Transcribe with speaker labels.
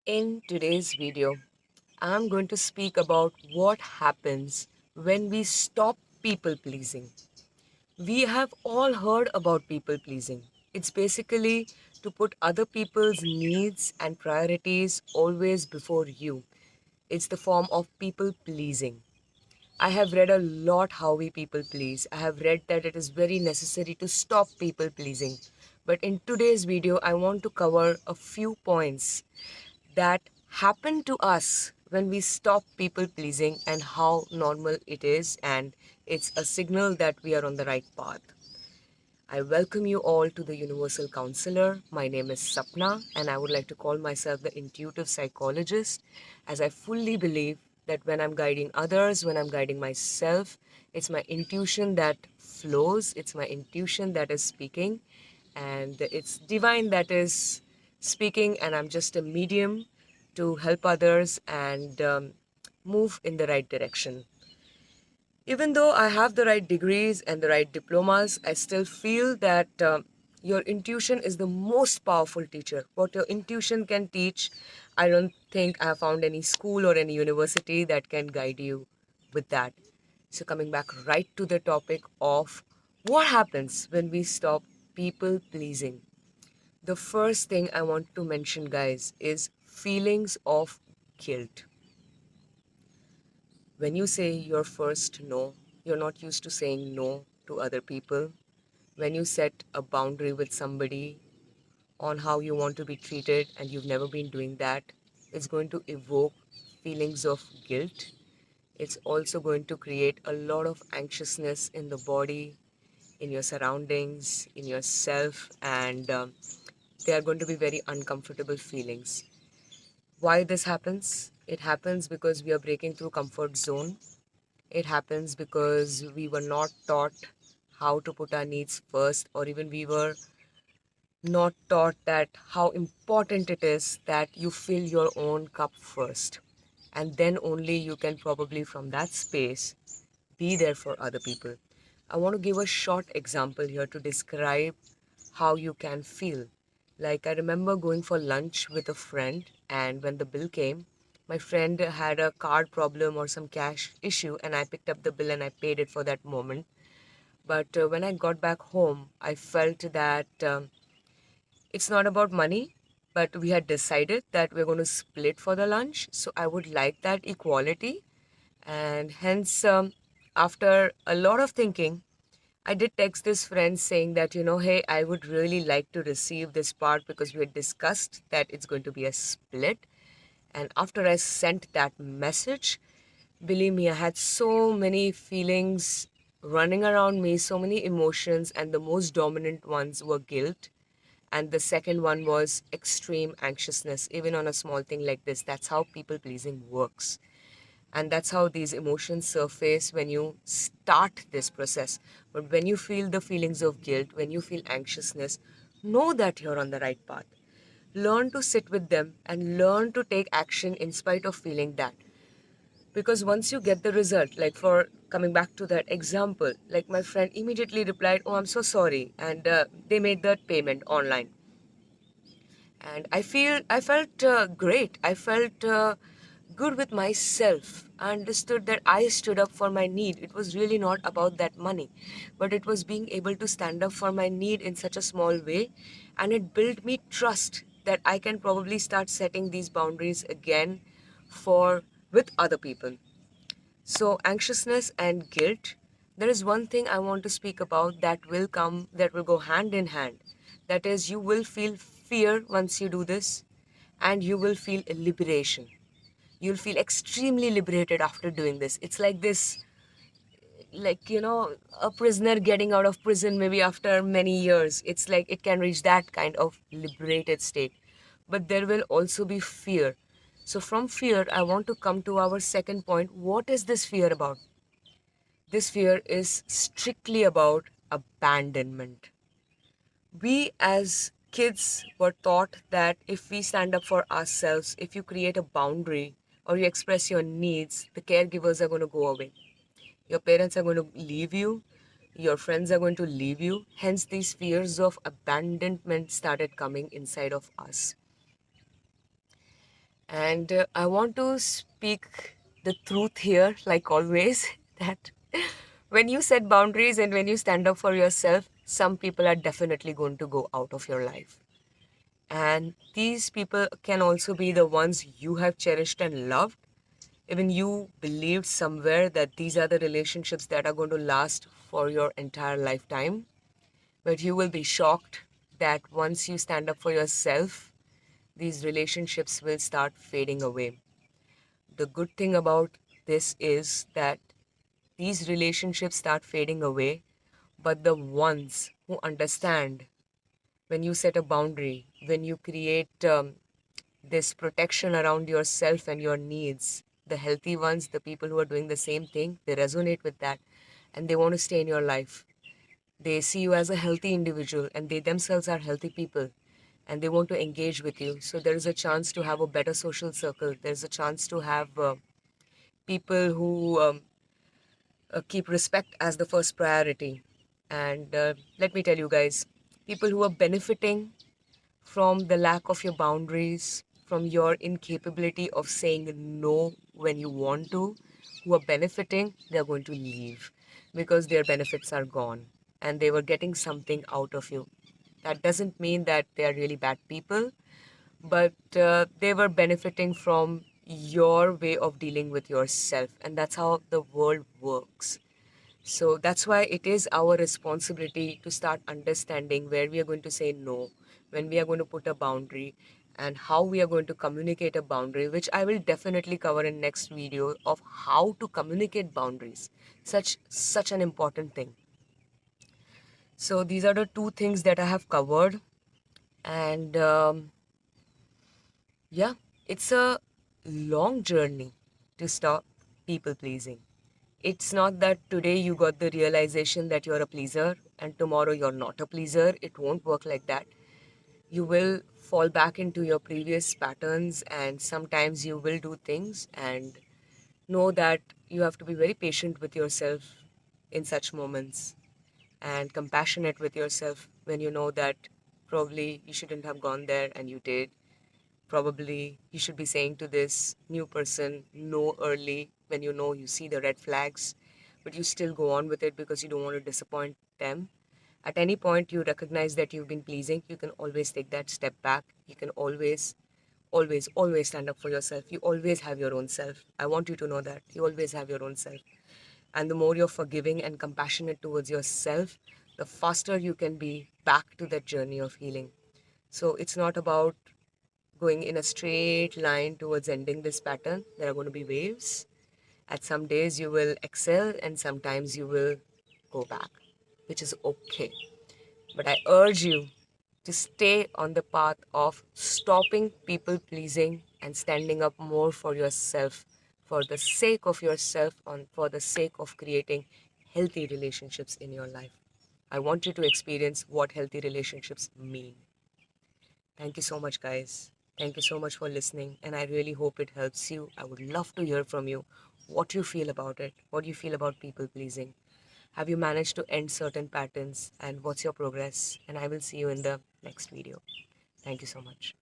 Speaker 1: In today's video, I'm going to speak about what happens when we stop people pleasing. We have all heard about people pleasing. It's basically to put other people's needs and priorities always before you. It's the form of people pleasing. I have read a lot how we people please. I have read that it is very necessary to stop people pleasing. But in today's video, I want to cover a few points that happen to us when we stop people pleasing and how normal it is, and it's a signal that we are on the right path. I welcome you all to the Universal Counselor. My name is Sapna, and I would like to call myself the intuitive psychologist, as I fully believe that when I'm guiding others, when I'm guiding myself, it's my intuition that flows, it's my intuition that is speaking, and it's divine that is speaking, and I'm just a medium to help others and move in the right direction. Even though I have the right degrees and the right diplomas, I still feel that your intuition is the most powerful teacher. What your intuition can teach, I don't think I have found any school or any university that can guide you with that. So, coming back right to the topic of what happens when we stop people pleasing. The first thing I want to mention, guys, is feelings of guilt. When you say your first no, you're not used to saying no to other people. When you set a boundary with somebody on how you want to be treated and you've never been doing that, it's going to evoke feelings of guilt. It's also going to create a lot of anxiousness in the body, in your surroundings, in yourself, and they are going to be very uncomfortable feelings. Why this happens? It happens because we are breaking through comfort zone. It happens because we were not taught how to put our needs first, or even we were not taught that how important it is that you fill your own cup first. And then only you can probably from that space be there for other people. I want to give a short example here to describe how you can feel. Like, I remember going for lunch with a friend, and when the bill came, my friend had a card problem or some cash issue, and I picked up the bill and I paid it for that moment. But when I got back home, I felt that it's not about money, but we had decided that we're going to split for the lunch. So I would like that equality. And hence, after a lot of thinking, I did text this friend saying that, hey, I would really like to receive this part because we had discussed that it's going to be a split. And after I sent that message, believe me, I had so many feelings running around me, so many emotions, and the most dominant ones were guilt. And the second one was extreme anxiousness, even on a small thing like this. That's how people pleasing works. And that's how these emotions surface when you start this process. But when you feel the feelings of guilt, when you feel anxiousness, know that you're on the right path. Learn to sit with them and learn to take action in spite of feeling that. Because once you get the result, like for coming back to that example, like my friend immediately replied, "Oh, I'm so sorry," and they made that payment online. And I felt great. I felt good with myself. I understood that I stood up for my need. It was really not about that money, but it was being able to stand up for my need in such a small way, and it built me trust that I can probably start setting these boundaries again for with other people. So, anxiousness and guilt, there is one thing I want to speak about that will go hand in hand. That is, you will feel fear once you do this, and you will feel liberation. You'll feel extremely liberated after doing this. It's like this, like, a prisoner getting out of prison maybe after many years. It's like it can reach that kind of liberated state. But there will also be fear. So, from fear, I want to come to our second point. What is this fear about? This fear is strictly about abandonment. We as kids were taught that if we stand up for ourselves, if you create a boundary or you express your needs, the caregivers are going to go away. Your parents are going to leave you. Your friends are going to leave you. Hence, these fears of abandonment started coming inside of us. And I want to speak the truth here, like always, that when you set boundaries and when you stand up for yourself, some people are definitely going to go out of your life. And these people can also be the ones you have cherished and loved. Even you believed somewhere that these are the relationships that are going to last for your entire lifetime. But you will be shocked that once you stand up for yourself, these relationships will start fading away. The good thing about this is that these relationships start fading away, but the ones who understand when you set a boundary, when you create this protection around yourself and your needs, the healthy ones, the people who are doing the same thing, they resonate with that and they want to stay in your life. They see you as a healthy individual and they themselves are healthy people and they want to engage with you. So there is a chance to have a better social circle. There's a chance to have people who keep respect as the first priority. And let me tell you guys, people who are benefiting from the lack of your boundaries, from your incapability of saying no when you want to, who are benefiting, they're going to leave because their benefits are gone and they were getting something out of you. That doesn't mean that they are really bad people, but they were benefiting from your way of dealing with yourself, and that's how the world works. So that's why it is our responsibility to start understanding where we are going to say no, when we are going to put a boundary, and how we are going to communicate a boundary, which I will definitely cover in next video of how to communicate boundaries. Such an important thing. So these are the two things that I have covered, and yeah, it's a long journey to stop people pleasing. It's not that today you got the realization that you're a pleaser and tomorrow you're not a pleaser. It won't work like that. You will fall back into your previous patterns and sometimes you will do things, and know that you have to be very patient with yourself in such moments and compassionate with yourself when you know that probably you shouldn't have gone there and you did. Probably you should be saying to this new person no early when you know you see the red flags, but you still go on with it because you don't want to disappoint them. At any point you recognize that you've been pleasing, you can always take that step back. You can always stand up for yourself. You always have your own self. I want you to know that. You always have your own self. And the more you're forgiving and compassionate towards yourself, the faster you can be back to that journey of healing. So it's not about going in a straight line towards ending this pattern. There are going to be waves. At some days you will excel and sometimes you will go back, which is okay. But I urge you to stay on the path of stopping people pleasing and standing up more for yourself, for the sake of yourself, and for the sake of creating healthy relationships in your life. I want you to experience what healthy relationships mean. Thank you so much, guys. Thank you so much for listening, and I really hope it helps you. I would love to hear from you what you feel about it, what you feel about people pleasing. Have you managed to end certain patterns, and what's your progress? And I will see you in the next video. Thank you so much.